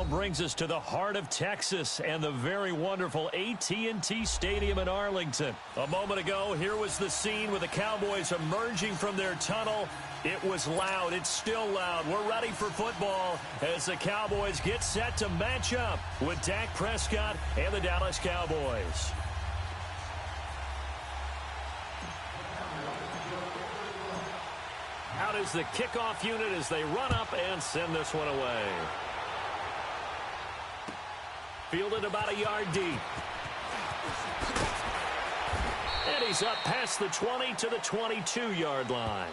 Brings us to the heart of Texas and the very wonderful AT&T Stadium in Arlington. A moment ago, here was the scene with the Cowboys emerging from their tunnel. It was loud. It's still loud. We're ready for football as the Cowboys get set to match up with Dak Prescott and the Dallas Cowboys. Out is the kickoff unit as they run up and send this one away. Fielded about a yard deep. And he's up past the 20 to the 22-yard line.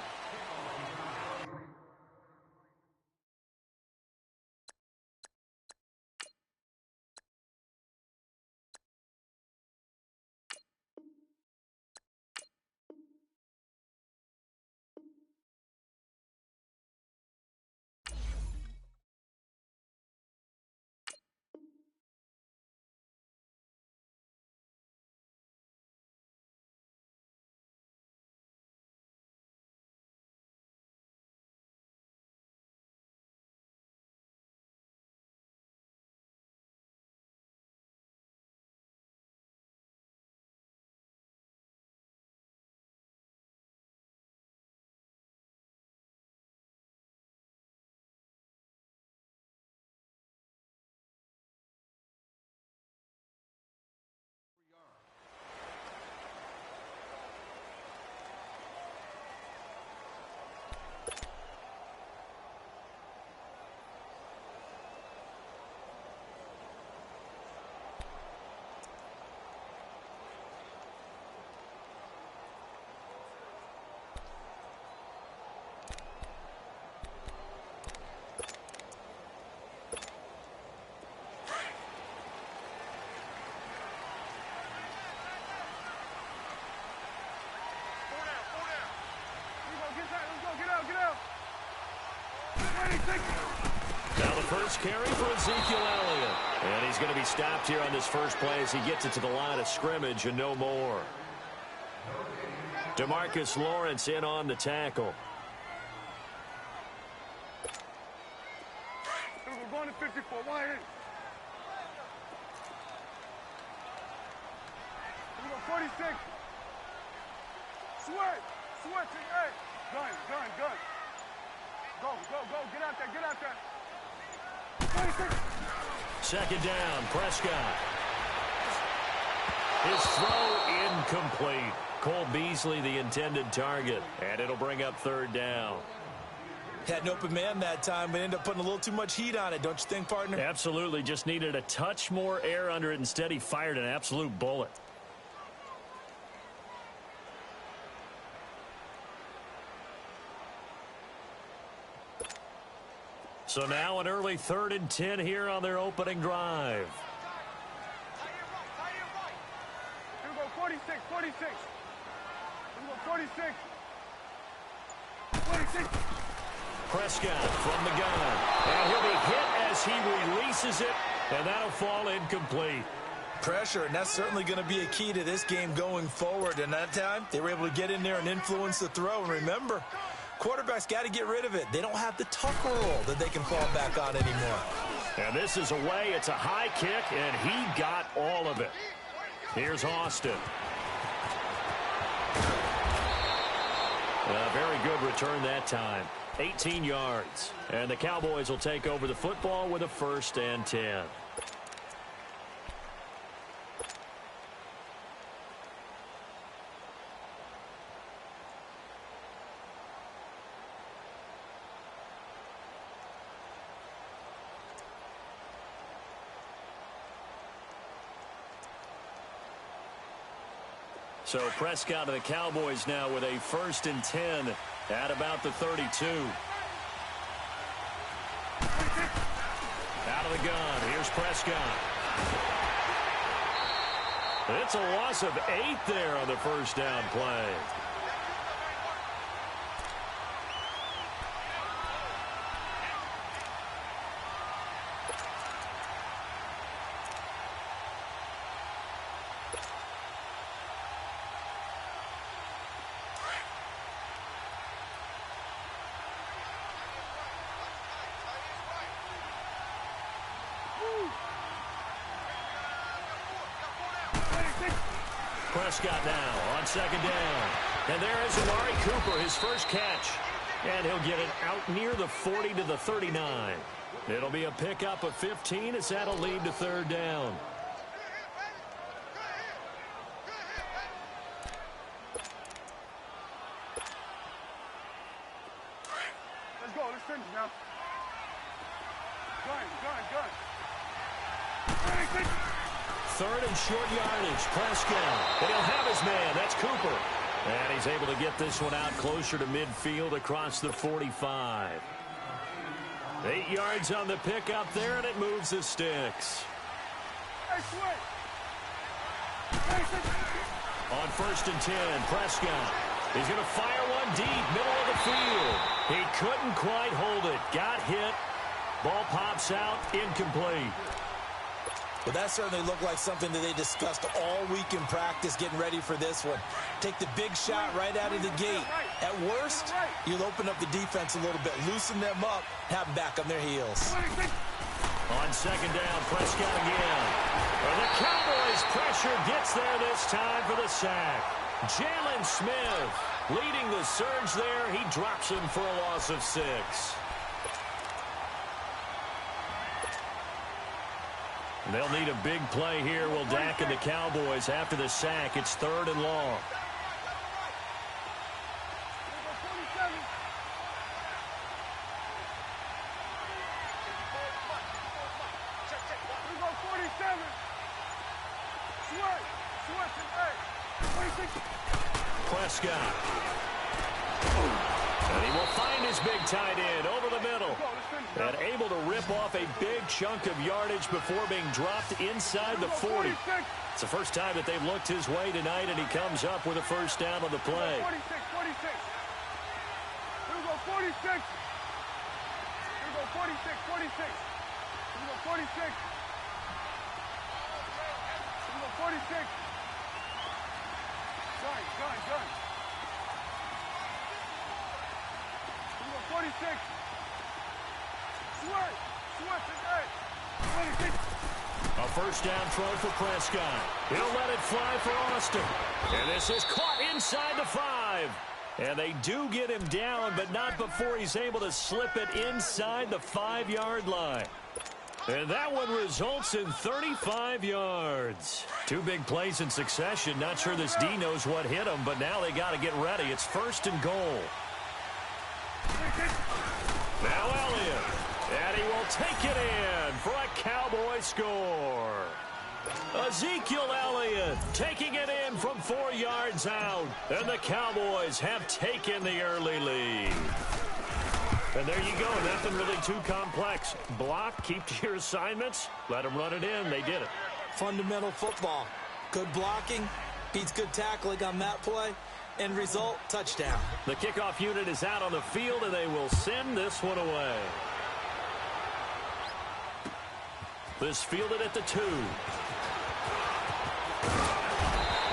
Now the first carry for Ezekiel Elliott. And he's going to be stopped here on this first play as he gets it to the line of scrimmage and no more. DeMarcus Lawrence in on the tackle. We're going to 54. Why ain't? We go 46. Switch. Hey. Gun. Go. Get out there. 26. Second down, Prescott. His throw incomplete. Cole Beasley the intended target, and it'll bring up third down. Had an open man that time, but ended up putting a little too much heat on it, don't you think, partner? Absolutely. Just needed a touch more air under it. Instead, he fired an absolute bullet. So now an early 3rd and 10 here on their opening drive. Here we go, 46. Here we go, 46. Prescott from the gun. And he'll be hit as he releases it, and that'll fall incomplete. Pressure, and that's certainly going to be a key to this game going forward. And that time, they were able to get in there and influence the throw. And remember, quarterbacks got to get rid of it. They don't have the tucker roll that they can fall back on anymore. And this is away. It's a high kick, and he got all of it. Here's Austin. A very good return that time. 18 yards. And the Cowboys will take over the football with a 1st and 10. So Prescott of the Cowboys now with a 1st and 10 at about the 32. Out of the gun. Here's Prescott. It's a loss of 8 there on the first down play. Prescott now on second down. And there is Amari Cooper, his first catch. And he'll get it out near the 40 to the 39. It'll be a pickup of 15 as that'll lead to third down. Let's go. Let's finish now. Gun. Third and short yardage. Prescott. And he'll have his man. That's Cooper. And he's able to get this one out closer to midfield across the 45. 8 yards on the pickup there, and it moves the sticks. On first and 10, Prescott. He's going to fire one deep, middle of the field. He couldn't quite hold it. Got hit. Ball pops out, incomplete. Well, that certainly looked like something that they discussed all week in practice getting ready for this one. Take the big shot right out of the gate. At worst, you'll open up the defense a little bit, loosen them up, have them back on their heels. On second down, Prescott again. And the Cowboys' pressure gets there this time for the sack. Jalen Smith leading the surge there. He drops him for a loss of 6. They'll need a big play here. Will Dak and the Cowboys after the sack. It's third and long. Prescott. And he will find his big tight end over the middle. And able to rip off a big chunk of yardage before being dropped inside the 40. It's the first time that they've looked his way tonight, and he comes up with a first down on the play. 46. Here we go, 46. Here we go, 46. Here we go, 46. Here we go, 46. Gun. Here we go, 46. A first down throw for Prescott. He'll let it fly for Austin. And this is caught inside the 5. And they do get him down, but not before he's able to slip it inside the 5-yard line. And that one results in 35 yards. 2 big plays in succession. Not sure this D knows what hit him, but now they got to get ready. It's first and goal. Now Elliott. And he will take it in for a Cowboy score. Ezekiel Elliott taking it in from 4 yards out. And the Cowboys have taken the early lead. And there you go. Nothing really too complex. Block, keep to your assignments, let them run it in. They did it. Fundamental football. Good blocking beats good tackling on that play. End result, touchdown. The kickoff unit is out on the field, and they will send this one away. This fielded at the 2.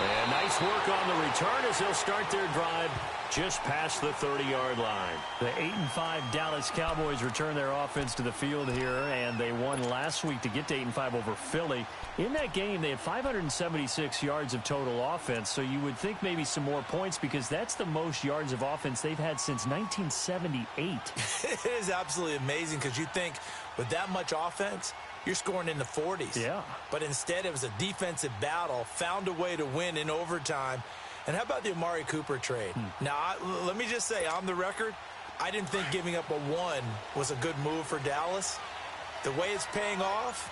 And nice work on the return as they'll start their drive just past the 30-yard line. The 8-5 Dallas Cowboys return their offense to the field here, and they won last week to get to 8-5 over Philly. In that game, they had 576 yards of total offense, so you would think maybe some more points because that's the most yards of offense they've had since 1978. It is absolutely amazing because you think with that much offense, you're scoring in the 40s. Yeah. But instead, it was a defensive battle, found a way to win in overtime. And how about the Amari Cooper trade? Now, let me just say, on the record, I didn't think giving up a 1 was a good move for Dallas. The way it's paying off,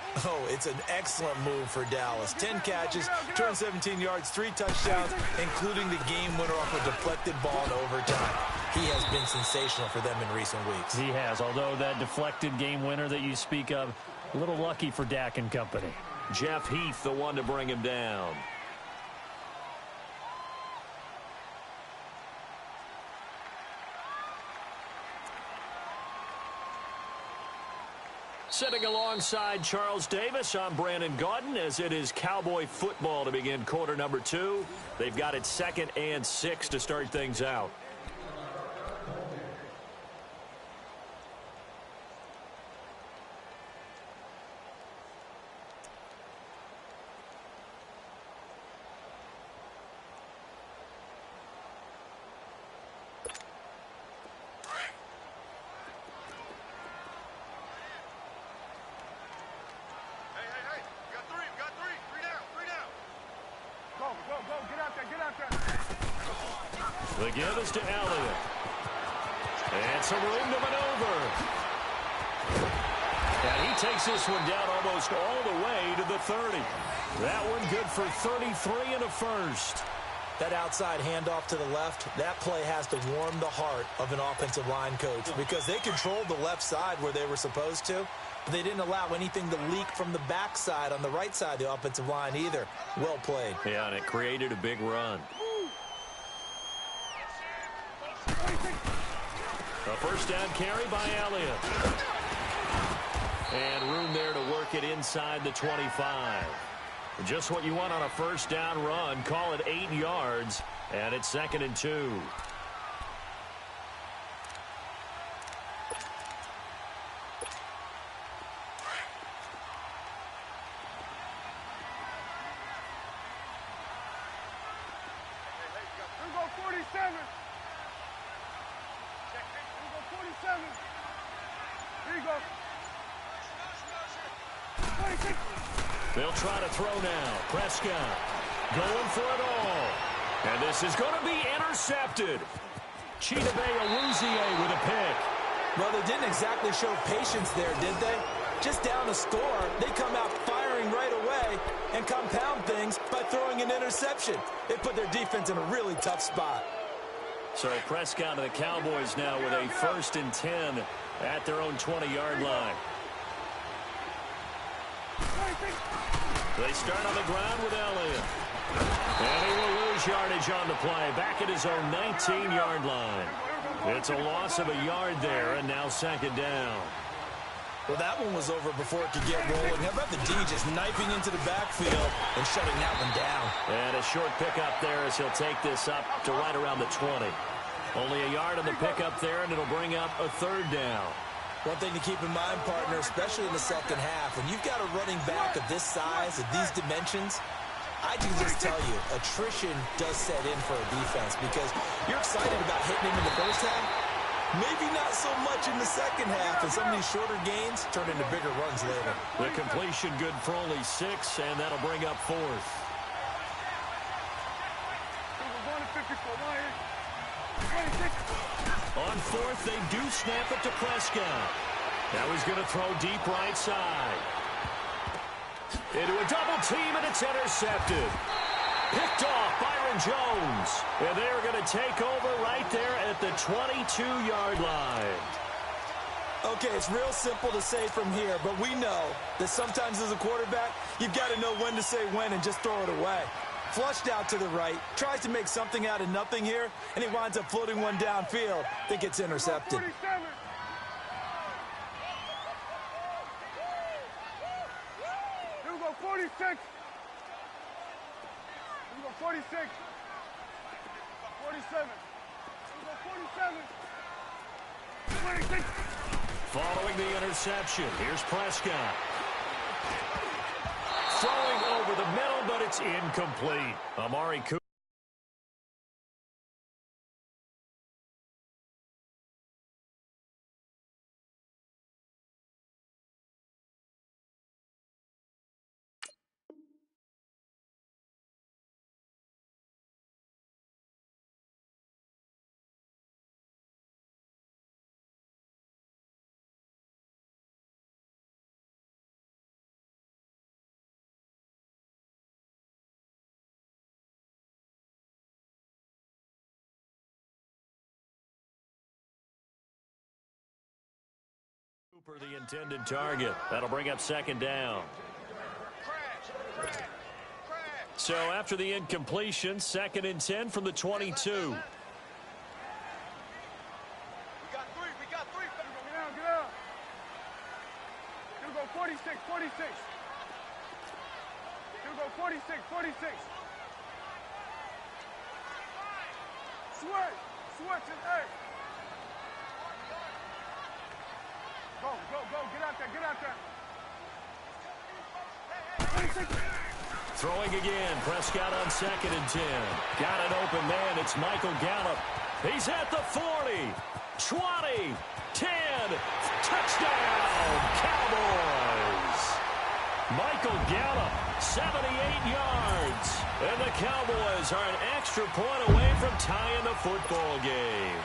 it's an excellent move for Dallas. 10 catches, 217 yards, 3 touchdowns, including the game winner off a deflected ball in overtime. He has been sensational for them in recent weeks. He has, although that deflected game winner that you speak of, a little lucky for Dak and company. Jeff Heath, the one to bring him down. Sitting alongside Charles Davis, I'm Brandon Gaudin as it is Cowboy football to begin quarter number 2. They've got it 2nd and 6 to start things out. The give is to Elliott. And some room to maneuver. And he takes this one down almost all the way to the 30. That one good for 33 and a first. That outside handoff to the left, that play has to warm the heart of an offensive line coach because they controlled the left side where they were supposed to, but they didn't allow anything to leak from the backside on the right side of the offensive line either. Well played. Yeah, and it created a big run. A first down carry by Elliott. And room there to work it inside the 25. Just what you want on a first down run. Call it 8 yards, and it's 2nd and 2. They'll try to throw now. Prescott going for it all. And this is going to be intercepted. Chidobe Awuzie with a pick. Well, they didn't exactly show patience there, did they? Just down a score, they come out firing right away and compound things by throwing an interception. It put their defense in a really tough spot. So Prescott and the Cowboys now with a 1st and 10 at their own 20-yard line. They start on the ground with Elliott. And he will lose yardage on the play. Back at his own 19-yard line. It's a loss of a yard there, and now 2nd down. Well, that one was over before it could get rolling. How about the D just knifing into the backfield and shutting that one down? And a short pickup there as he'll take this up to right around the 20. Only a yard on the pickup there, and it'll bring up a 3rd down. One thing to keep in mind, partner, especially in the second half, when you've got a running back of this size, of these dimensions, I can just tell you, attrition does set in for a defense because you're excited about hitting him in the first half. Maybe not so much in the second half, and some of these shorter gains turn into bigger runs later. The completion good for only 6, and that'll bring up 4th. On 4th, they do snap it to Prescott. Now he's going to throw deep right side. Into a double team, and it's intercepted. Picked off Byron Jones. And they're going to take over right there at the 22-yard line. Okay, it's real simple to say from here, but we know that sometimes as a quarterback, you've got to know when to say when and just throw it away. Flushed out to the right, tries to make something out of nothing here, and he winds up floating one downfield that gets intercepted. 47. Here we go, 46. Here we go, 46. 47. Here we go, 47. 26. Following the interception, here's Prescott. Throwing over the middle, but it's incomplete. Amari Cooper. Cooper, the intended target. That'll bring up 2nd down. So after the incompletion, 2nd and 10 from the 22. We got 3. Get out. Here we go, 46. Here we go, 46. Switch it, hey. Go, get out there. Throwing again, Prescott on 2nd and 10. Got an open man, it's Michael Gallup. He's at the 40, 20, 10, touchdown, Cowboys! Michael Gallup 78 yards. And the Cowboys are an extra point away from tying the football game.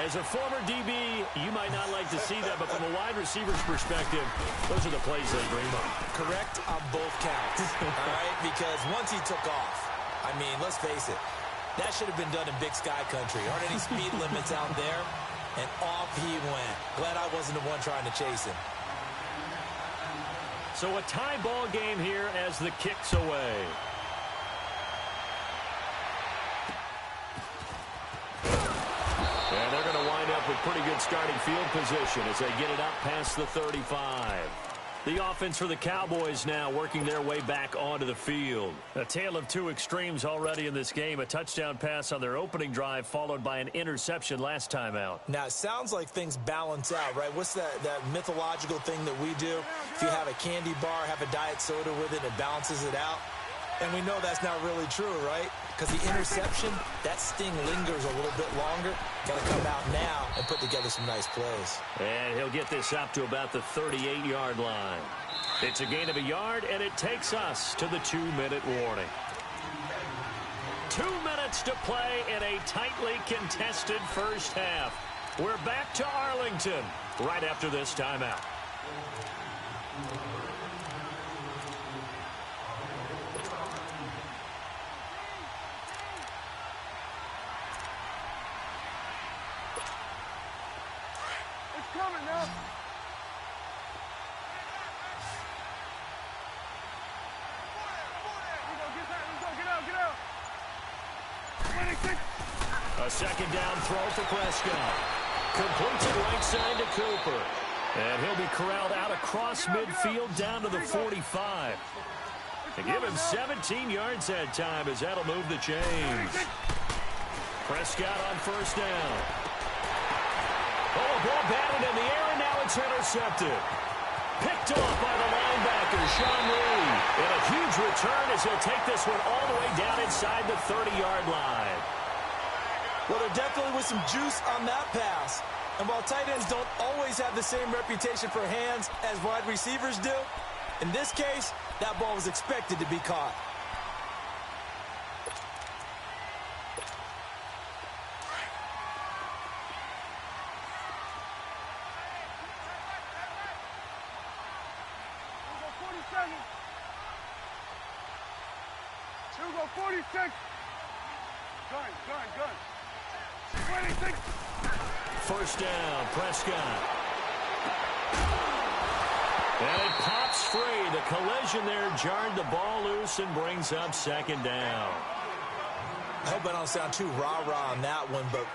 As a former DB, you might not like to see that, but from a wide receiver's perspective, those are the plays they dream of. Correct on both counts, all right? Because once he took off, I mean, let's face it, that should have been done in Big Sky Country. Aren't any speed limits out there? And off he went. Glad I wasn't the one trying to chase him. So a tie ball game here as the kick's away. And they're going to wind up with pretty good starting field position as they get it up past the 35. The offense for the Cowboys now working their way back onto the field. A tale of two extremes already in this game. A touchdown pass on their opening drive followed by an interception last time out. Now, it sounds like things balance out, right? What's that mythological thing that we do? If you have a candy bar, have a diet soda with it, it balances it out. And we know that's not really true, right? Because the interception, that sting lingers a little bit longer. Got to come out now and put together some nice plays. And he'll get this up to about the 38-yard line. It's a gain of a yard, and it takes us to the 2-minute warning. 2 minutes to play in a tightly contested first half. We're back to Arlington right after this timeout. Coming now. Get out. 26. A second down throw for Prescott. Completes it right side to Cooper. And he'll be corralled out across midfield down to the 45. To give him 17 yards that time as that'll move the chains. Prescott on first down. Oh, ball batted in the air, and now it's intercepted. Picked off by the linebacker, Sean Lee. And a huge return as he'll take this one all the way down inside the 30-yard line. Well, there definitely was some juice on that pass. And while tight ends don't always have the same reputation for hands as wide receivers do, in this case, that ball was expected to be caught. Here we go, 46. Gun. 26. First down, Prescott. And it pops free. The collision there jarred the ball loose and brings up second down. I hope I don't sound too rah-rah on that one, but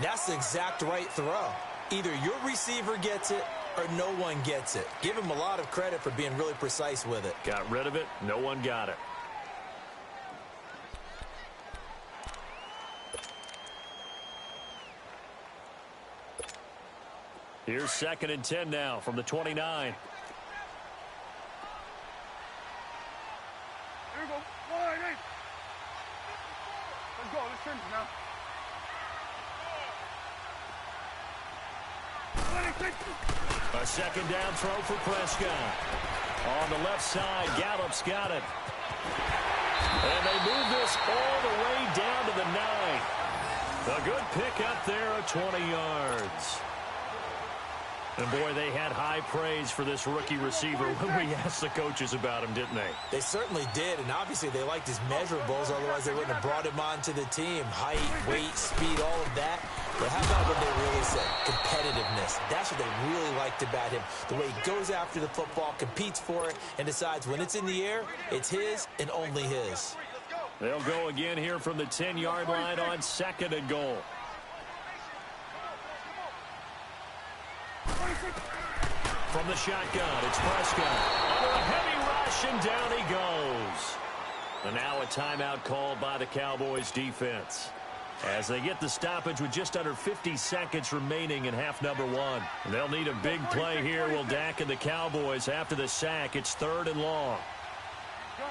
that's the exact right throw. Either your receiver gets it or no one gets it. Give him a lot of credit for being really precise with it. Got rid of it. No one got it. Here's 2nd and 10 now from the 29. Here we go. 1-8. Let's go. Let's finish now. 26. A second down throw for Prescott. On the left side, Gallup's got it. And they move this all the way down to the 9. A good pick up there of 20 yards. And, boy, they had high praise for this rookie receiver when we asked the coaches about him, didn't they? They certainly did, and obviously they liked his measurables, otherwise they wouldn't have brought him onto the team. Height, weight, speed, all of that. But how about what they really said? Competitiveness. That's what they really liked about him. The way he goes after the football, competes for it, and decides when it's in the air, it's his and only his. They'll go again here from the 10-yard line on 2nd and goal. From the shotgun, it's Prescott. Under a heavy rush, and down he goes. And now a timeout called by the Cowboys defense, as they get the stoppage with just under 50 seconds remaining in half number 1. They'll need a big play here. Will Dak and the Cowboys after the sack. It's 3rd and long. Gun.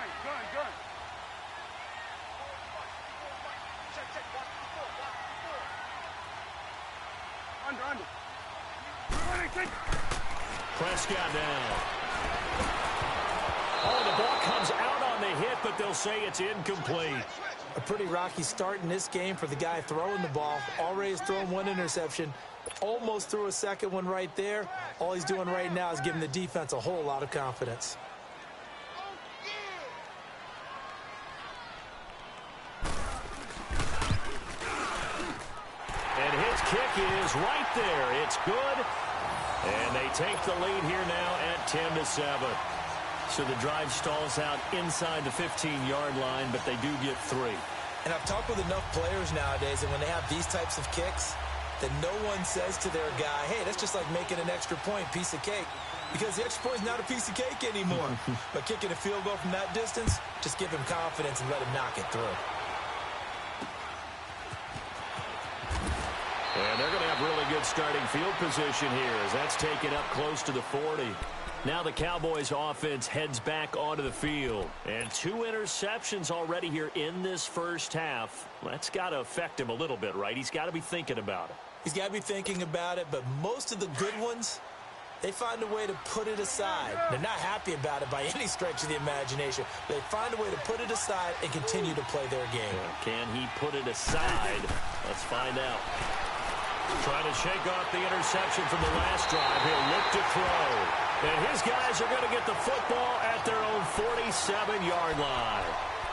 Under. 26. Prescott down. Oh, the ball will say it's incomplete. A pretty rocky start in this game for the guy throwing the ball. Already has thrown one interception. Almost threw a second one right there. All he's doing right now is giving the defense a whole lot of confidence. And his kick is right there. It's good. And they take the lead here now at 10-7. So the drive stalls out inside the 15-yard line, but they do get 3. And I've talked with enough players nowadays, and when they have these types of kicks, that no one says to their guy, hey, that's just like making an extra point, piece of cake. Because the extra point is not a piece of cake anymore. But kicking a field goal from that distance, just give him confidence and let him knock it through. And they're going to have really good starting field position here as that's taken up close to the 40. Now the Cowboys offense heads back onto the field. And 2 interceptions already here in this first half. That's got to affect him a little bit, right? He's got to be thinking about it. He's got to be thinking about it, but most of the good ones, they find a way to put it aside. They're not happy about it by any stretch of the imagination. They find a way to put it aside and continue to play their game. Can he put it aside? Let's find out. Trying to shake off the interception from the last drive. He'll look to throw. And his guys are going to get the football at their own 47-yard line.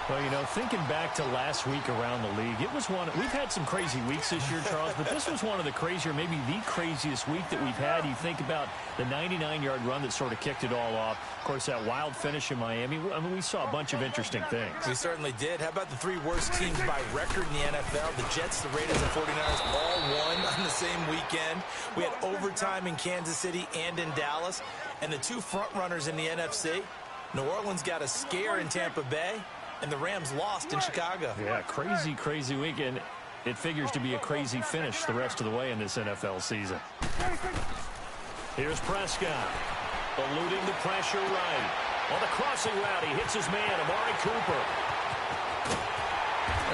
Well, you know, thinking back to last week around the league, it was one. We've had some crazy weeks this year, Charles, but this was one of the crazier, maybe the craziest week that we've had. You think about the 99-yard run that sort of kicked it all off. Of course, that wild finish in Miami. I mean, we saw a bunch of interesting things. We certainly did. How about the 3 worst teams by record in the NFL? The Jets, the Raiders, and 49ers all won on the same weekend. We had overtime in Kansas City and in Dallas. And the 2 front runners in the NFC, New Orleans got a scare in Tampa Bay, and the Rams lost in Chicago. Yeah, crazy, crazy weekend. It figures to be a crazy finish the rest of the way in this NFL season. Here's Prescott, eluding the pressure right. On the crossing route, he hits his man, Amari Cooper.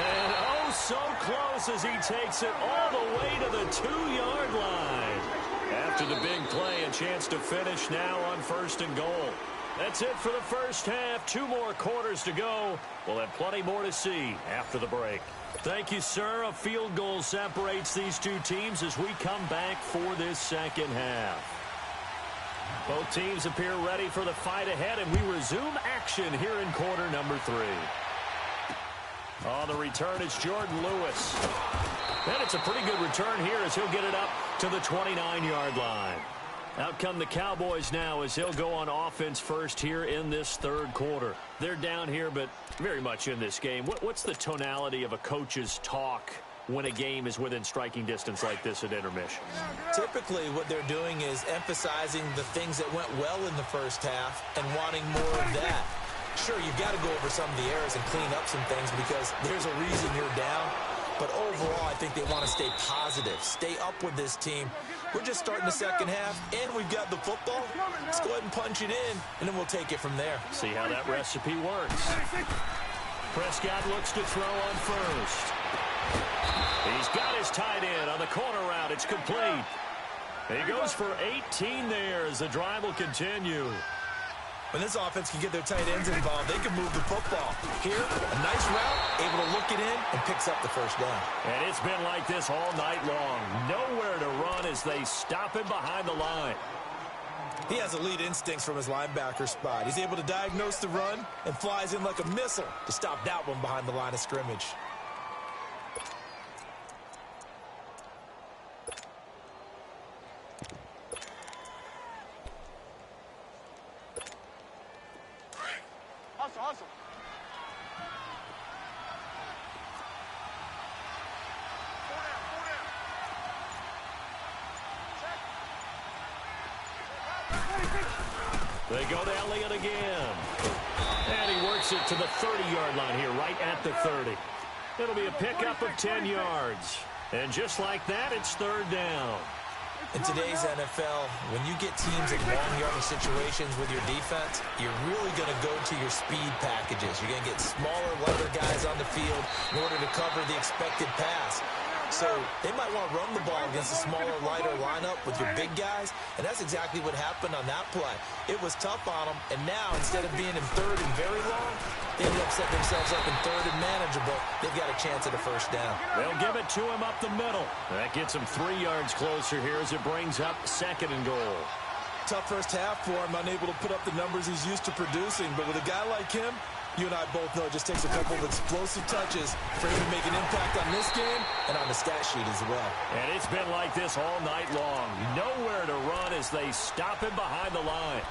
And oh, so close as he takes it all the way to the 2-yard line. After the big play, a chance to finish now on 1st and goal. That's it for the first half. 2 more quarters to go. We'll have plenty more to see after the break. Thank you, sir. A field goal separates these 2 teams as we come back for this second half. Both teams appear ready for the fight ahead, and we resume action here in quarter number 3. On the return, it's Jordan Lewis. And it's a pretty good return here as he'll get it up to the 29-yard line. Out come the Cowboys now as he'll go on offense first here in this 3rd quarter. They're down here, but very much in this game. What's the tonality of a coach's talk when a game is within striking distance like this at intermission? Typically, what they're doing is emphasizing the things that went well in the first half and wanting more of that. Sure, you've got to go over some of the errors and clean up some things because there's a reason you're down. But overall, I think they want to stay positive, stay up with this team. We're just starting the second half, and we've got the football. Let's go ahead and punch it in, and then we'll take it from there. See how that recipe works. Prescott looks to throw on first. He's got his tight end on the corner route. It's complete. He goes for 18 there as the drive will continue. When this offense can get their tight ends involved, they can move the football. Here, a nice route, able to look it in, and picks up the first down. And it's been like this all night long. Nowhere to run as they stop him behind the line. He has elite instincts from his linebacker spot. He's able to diagnose the run and flies in like a missile to stop that one behind the line of scrimmage. Hustle. They go to Elliott again. And he works it to the 30-yard line here, right at the 30. It'll be a pickup of 10 yards. And just like that, it's 3rd down. In today's NFL, when you get teams in long yardage situations with your defense, you're really going to go to your speed packages. You're going to get smaller, lighter guys on the field in order to cover the expected pass. So they might want to run the ball against a smaller, lighter lineup with your big guys, and that's exactly what happened on that play. It was tough on them, and now instead of being in third and very long, they ended up setting themselves up in third and manageable. They've got a chance at a first down. They'll give it to him up the middle. That gets him 3 yards closer here as it brings up 2nd and goal. Tough first half for him, unable to put up the numbers he's used to producing, but with a guy like him, you and I both know it just takes a couple of explosive touches for him to make an impact on this game and on the stat sheet as well. And it's been like this all night long. Nowhere to run as they stop him behind the line.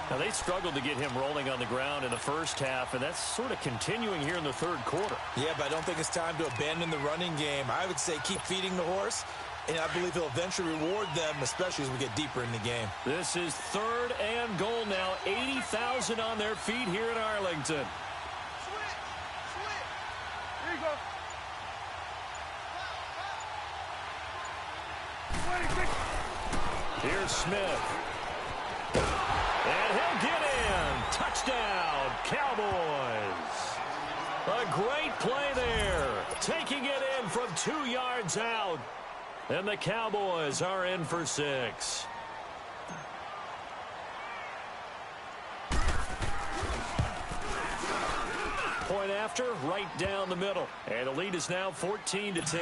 Now, they struggled to get him rolling on the ground in the first half, and that's sort of continuing here in the third quarter. Yeah, but I don't think it's time to abandon the running game. I would say keep feeding the horse, and I believe he'll eventually reward them, especially as we get deeper in the game. This is 3rd and goal now. 80,000 on their feet here in Arlington. Here you go. 26. Here's Smith. And he'll get in. Touchdown, Cowboys. A great play there. Taking it in from 2 yards out. And the Cowboys are in for 6. Point after, right down the middle. And the lead is now 14-10.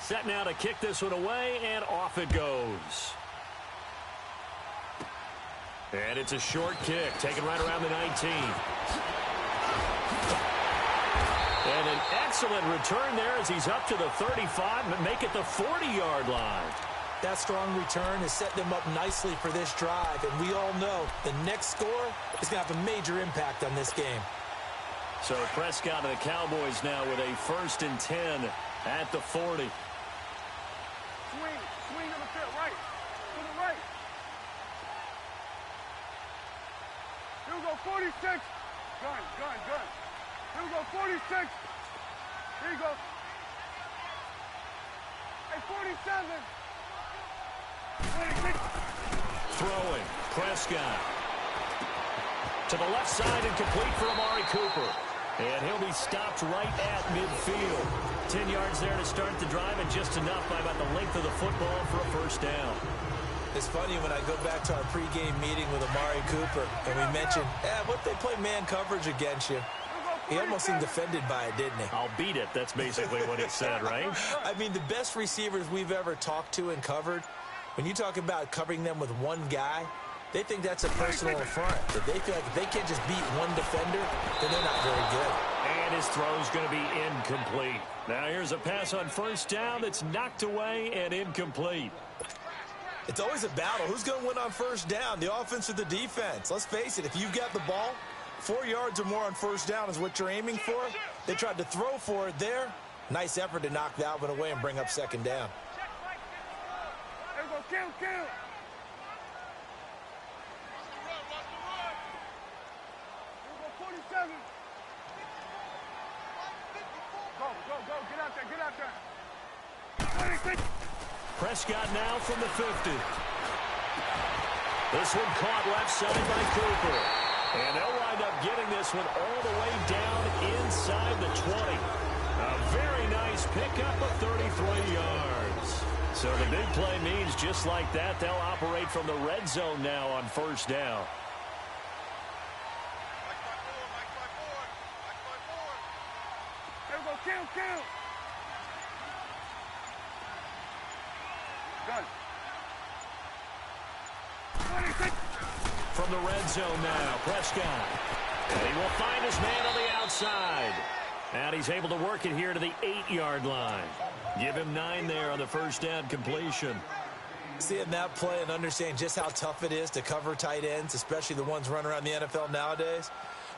Set now to kick this one away, and off it goes. And it's a short kick, taken right around the 19. And an excellent return there as he's up to the 35, but make it the 40-yard line. That strong return has set them up nicely for this drive, and we all know the next score is going to have a major impact on this game. So Prescott and the Cowboys now with a 1st and 10 at the 40. Swing to the field, right. To the right. Here we go, 46. Gun. Here we go, 46. Here you go. Hey, 47. 26. Throwing, Prescott. To the left side and complete for Amari Cooper. And he'll be stopped right at midfield. 10 yards there to start the drive, and just enough by about the length of the football for a first down. It's funny when I go back to our pregame meeting with Amari Cooper, and we mentioned, what they play man coverage against you. He almost seemed offended by it, didn't he? I'll beat it. That's basically what he said, right? I mean, the best receivers we've ever talked to and covered, when you talk about covering them with one guy, they think that's a personal affront. That they feel like if they can't just beat one defender, then they're not very good. And his throw's going to be incomplete. Now here's a pass on first down that's knocked away and incomplete. It's always a battle. Who's going to win on first down, the offense or the defense? Let's face it, if you've got the ball, 4 yards or more on first down is what you're aiming for. They tried to throw for it there. Nice effort to knock that one away and bring up 2nd down. There we go, kill. Get out there. 26. Prescott now from the 50. This one caught left side by Cooper. And they'll wind up getting this one all the way down inside the 20. A very nice pickup of 33 yards. So the big play means just like that, they'll operate from the red zone now on first down. There we go, kill. Gun. 26. From the red zone now, Prescott. And he will find his man on the outside. And he's able to work it here to the 8-yard line. Give him 9 there on the first down completion. Seeing that play and understanding just how tough it is to cover tight ends, especially the ones running around the NFL nowadays,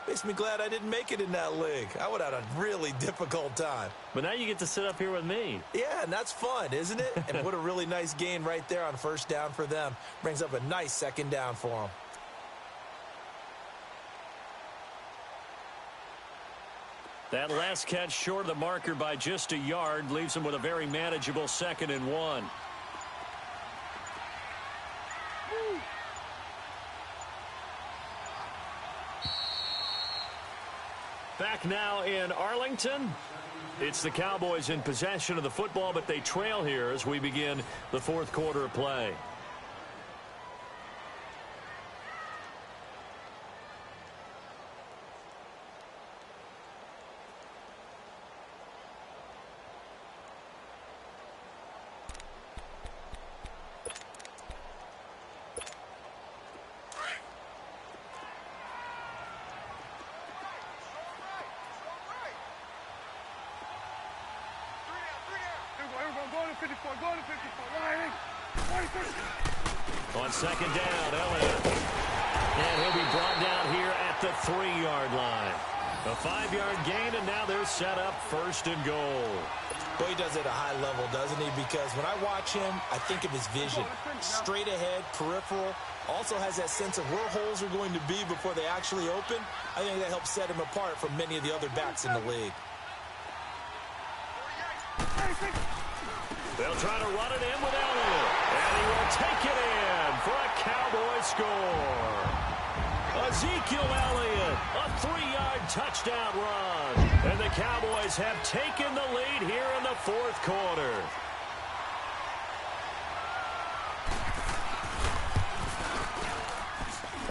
makes me glad I didn't make it in that league. I would have had a really difficult time. But now you get to sit up here with me. Yeah, and that's fun, isn't it? And what a really nice gain right there on first down for them. Brings up a nice 2nd down for them. That last catch short of the marker by just a yard leaves him with a very manageable 2nd and 1. Back now in Arlington. It's the Cowboys in possession of the football, but they trail here as we begin the fourth quarter of play. On second down, Elliott. And he'll be brought down here at the 3-yard line. A 5-yard gain, and now they're set up first and goal. Well, he does it at a high level, doesn't he? Because when I watch him, I think of his vision. Straight ahead, peripheral. Also has that sense of where holes are going to be before they actually open. I think that helps set him apart from many of the other backs in the league. They'll try to run it in with Elliott. And he will take it in for a Cowboy score. Ezekiel Elliott, a 3-yard touchdown run. And the Cowboys have taken the lead here in the fourth quarter.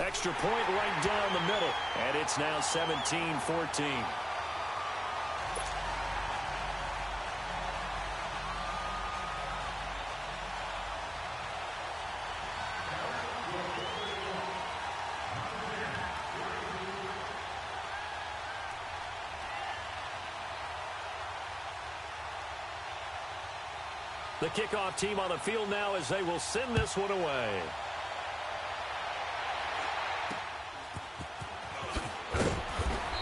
Extra point right down the middle. And it's now 17-14. The kickoff team on the field now as they will send this one away.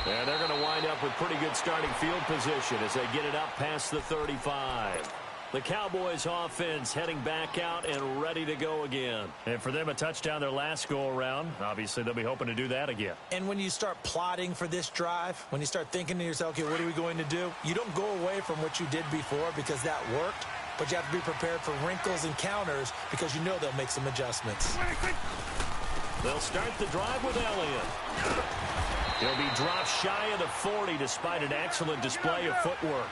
And they're going to wind up with pretty good starting field position as they get it up past the 35. The Cowboys offense heading back out and ready to go again. And for them, a touchdown their last go-around. Obviously, they'll be hoping to do that again. And when you start plotting for this drive, when you start thinking to yourself, okay, what are we going to do? You don't go away from what you did before because that worked. But you have to be prepared for wrinkles and counters because you know they'll make some adjustments. They'll start the drive with Elliott. He'll be dropped shy of the 40 despite an excellent display of footwork.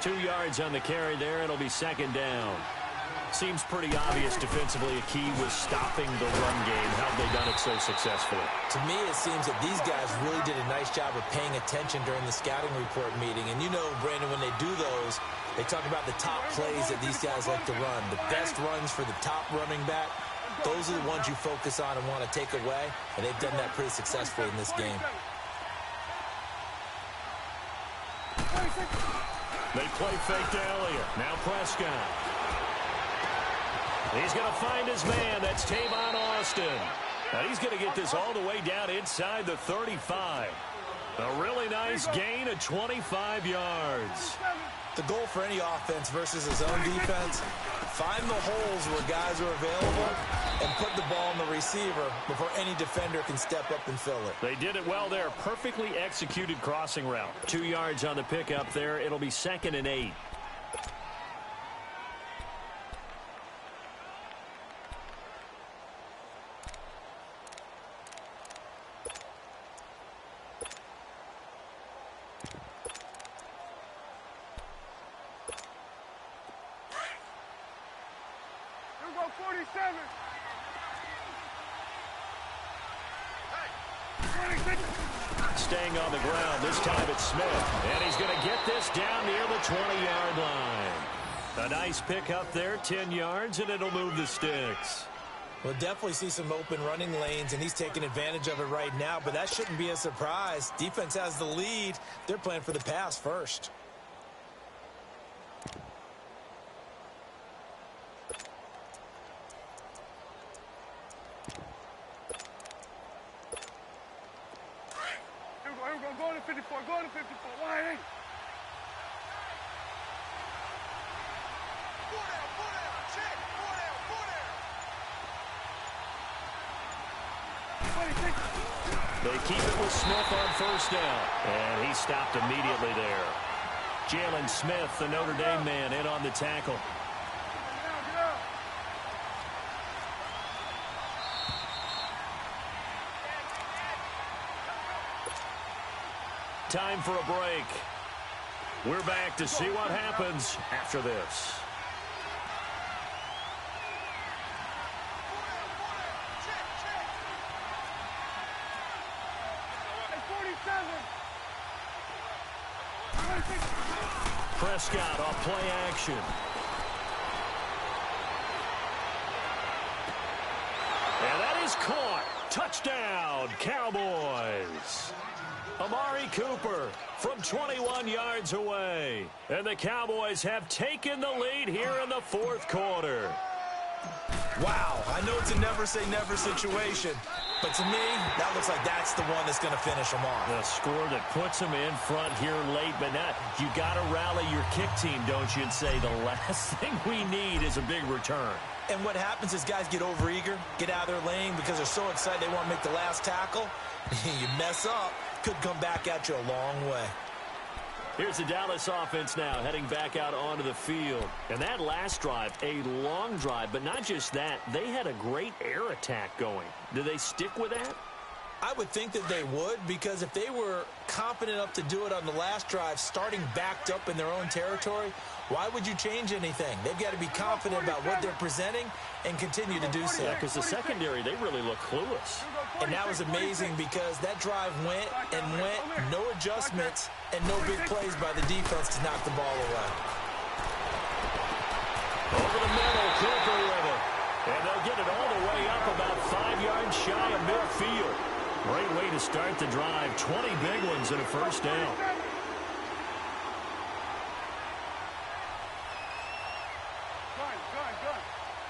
2 yards on the carry there. It'll be second down. Seems pretty obvious defensively a key was stopping the run game. How have they done it so successfully? To me, it seems that these guys really did a nice job of paying attention during the scouting report meeting. And you know, Brandon, when they do those, they talk about the top plays that these guys like to run. The best runs for the top running back, those are the ones you focus on and want to take away. And they've done that pretty successfully in this game. They play fake to Elliott. Now Prescott. He's going to find his man. That's Tavon Austin. Now he's going to get this all the way down inside the 35. A really nice gain of 25 yards. The goal for any offense versus his own defense, find the holes where guys are available and put the ball in the receiver before any defender can step up and fill it. They did it well there. Perfectly executed crossing route. 2 yards on the pickup there. It'll be 2nd and 8. Staying on the ground. This time it's Smith. And he's going to get this down near the 20-yard line. A nice pickup there, 10 yards, and it'll move the sticks. We'll definitely see some open running lanes, and he's taking advantage of it right now, but that shouldn't be a surprise. Defense has the lead. They're playing for the pass first. Go to 54, go to 54, wide. They keep it with Smith on first down. And he stopped immediately there. Jalen Smith, the Notre Dame man, in on the tackle. time for a break. We're back to see what happens after this. Prescott off play action. And that is caught. Touchdown, Cowboys. Amari Cooper from 21 yards away. And the Cowboys have taken the lead here in the fourth quarter. Wow, I know it's a never-say-never situation, but to me, that looks like that's the one that's going to finish them off. The score that puts them in front here late, but not. You got to rally your kick team, don't you, and say the last thing we need is a big return. And what happens is guys get overeager, get out of their lane because they're so excited they want to make the last tackle. You mess up, could come back at you a long way. Here's the Dallas offense now heading back out onto the field. And that last drive, a long drive, but not just that. They had a great air attack going. Do they stick with that? I would think that they would, because if they were confident enough to do it on the last drive, starting backed up in their own territory, why would you change anything? They've got to be confident about what they're presenting and continue to do so. Yeah, because the secondary, they really look clueless. And that was amazing because that drive went and went, no adjustments, and no big plays by the defense to knock the ball away. Over the middle, Cooper with it. And they'll get it all the way up about 5 yards shy of midfield. Great way to start the drive. 20 big ones and a first down.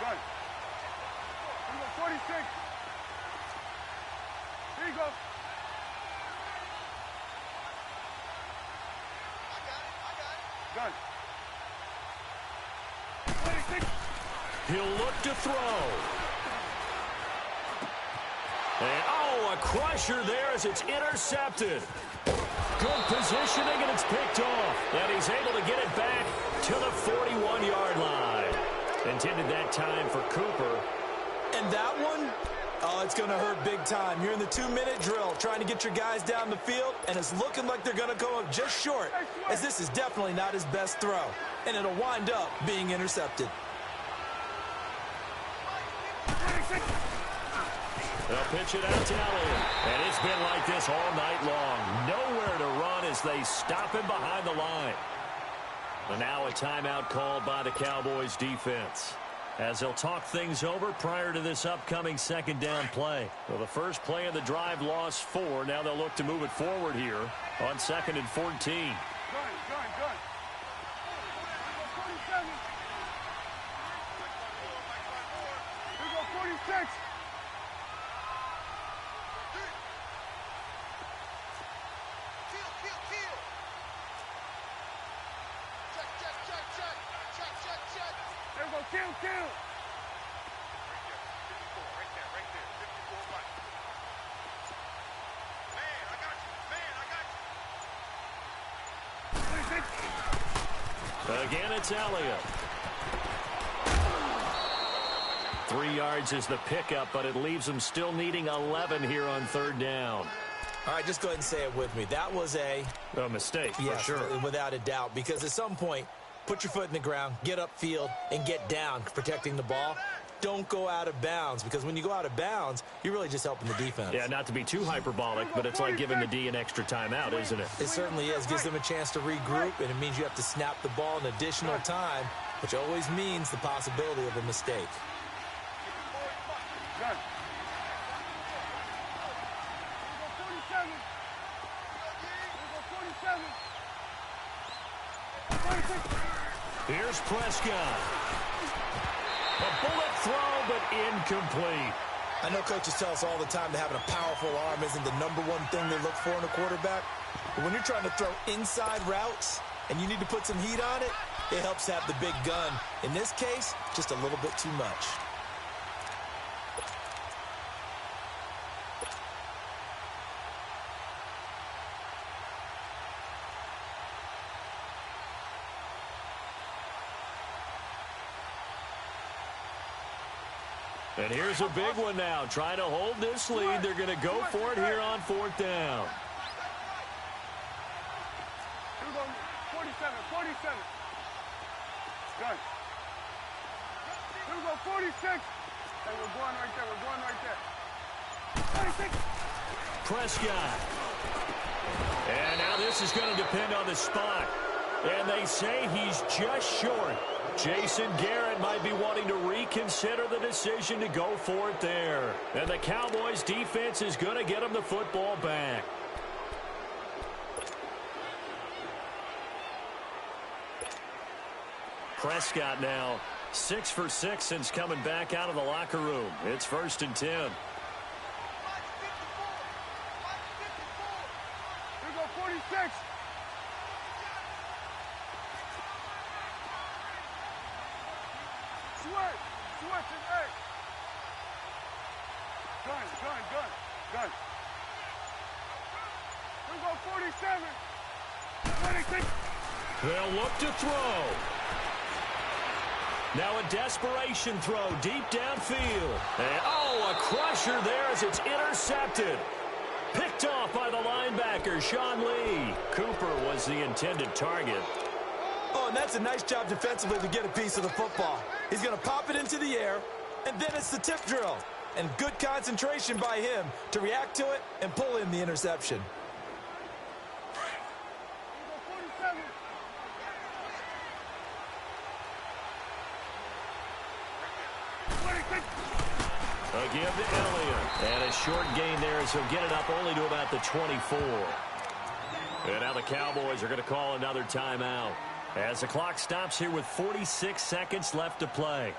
Gun. 46. Here you go. I got it. Gun. 26. He'll look to throw. And, oh, a crusher there as it's intercepted. Good positioning, and it's picked off. And he's able to get it back to the 41-yard line. Intended that time for Cooper. And that one, oh, it's going to hurt big time. You're in the 2-minute drill trying to get your guys down the field, and it's looking like they're going to go up just short, as this is definitely not his best throw. And it'll wind up being intercepted. They'll pitch it out to Elliott. And it's been like this all night long. Nowhere to run as they stop him behind the line. And now a timeout called by the Cowboys defense, as they'll talk things over prior to this upcoming second down play. Well, the first play of the drive lost 4. Now they'll look to move it forward here on 2nd and 14. Gun. Here we go, 46. Kill. Right there, 54 right. Man, I got you. Again, it's Elliott. 3 yards is the pickup, but it leaves them still needing 11 here on 3rd down. All right, just go ahead and say it with me. That was a mistake, yes, for sure. Without a doubt, because at some point, put your foot in the ground, get upfield, and get down, protecting the ball. Don't go out of bounds, because when you go out of bounds, you're really just helping the defense. Yeah, not to be too hyperbolic, but it's like giving the D an extra timeout, isn't it? It certainly is. Gives them a chance to regroup, and it means you have to snap the ball an additional time, which always means the possibility of a mistake. Gun. Here's Prescott. A bullet throw, but incomplete. I know coaches tell us all the time that having a powerful arm isn't the number one thing they look for in a quarterback. But when you're trying to throw inside routes and you need to put some heat on it, it helps have the big gun. In this case, just a little bit too much. And here's a big one now. Trying to hold this lead. They're going to go for it here on 4th down. 47, 47. Gun. Here we go, 46. Hey, we're going right there, we're going right there. 46. Prescott. And now this is going to depend on the spot. And they say he's just short. Jason Garrett might be wanting to reconsider the decision to go for it there. And the Cowboys defense is going to get him the football back. Prescott now 6 for 6 since coming back out of the locker room. It's 1st and 10. Here we go, 46. Switch and A. Gun. Here we go, 47. 26. They'll look to throw. Now a desperation throw deep downfield. And, a crusher there as it's intercepted. Picked off by the linebacker, Sean Lee. Cooper was the intended target. Oh, and that's a nice job defensively to get a piece of the football. He's going to pop it into the air, and then it's the tip drill. And good concentration by him to react to it and pull in the interception. A give to Elliott. And a short gain there as he'll get it up only to about the 24. And now the Cowboys are going to call another timeout as the clock stops here with 46 seconds left to play.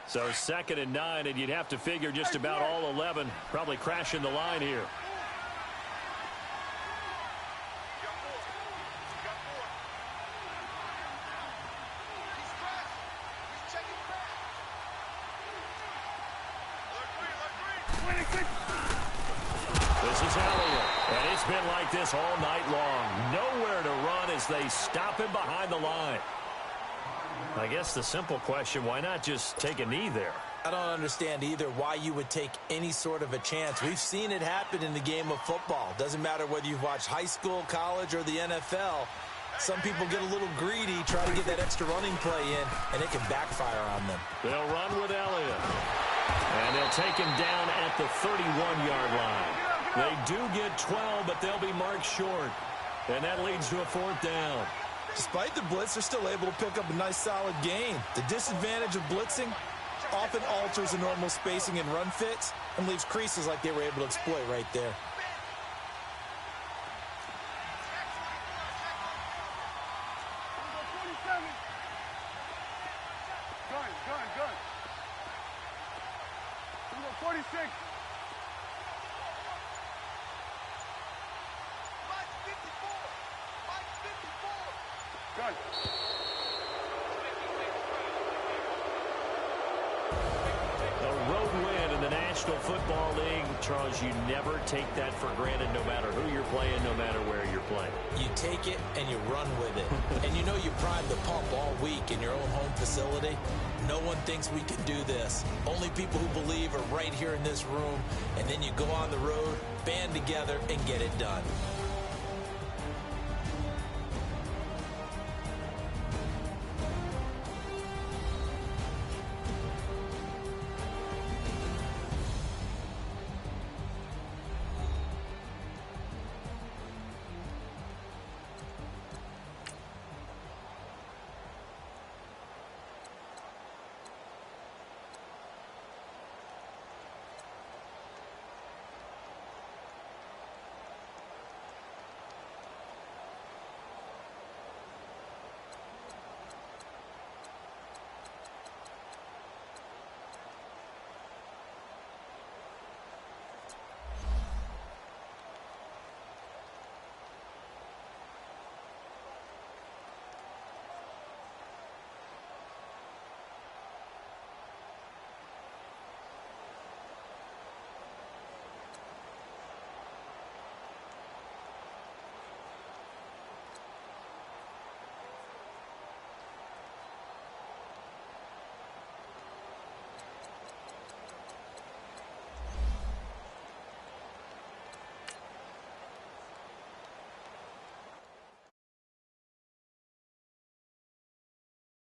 So 2nd and 9, and you'd have to figure just about all 11 probably crashing the line here. This is Elliott, and it's been like this all night long. Nowhere to run as they stop him behind the line. I guess the simple question, why not just take a knee there? I don't understand either why you would take any sort of a chance. We've seen it happen in the game of football. Doesn't matter whether you've watched high school, college, or the NFL. Some people get a little greedy, try to get that extra running play in, and it can backfire on them. They'll run with Elliott. And they'll take him down at the 31-yard line. They do get 12, but they'll be marked short. And that leads to a 4th down. Despite the blitz, they're still able to pick up a nice solid gain. The disadvantage of blitzing often alters the normal spacing and run fits and leaves creases like they were able to exploit right there. Gun. 46. Gun. A road win in the National Football League. Charles, you never take that for granted no matter who you're playing, no matter where you're playing. You take it and you run with it. And you know you prime the pump all week in your own home facility. No one thinks we can do this. Only people who believe are right here in this room. And then you go on the road, band together, and get it done.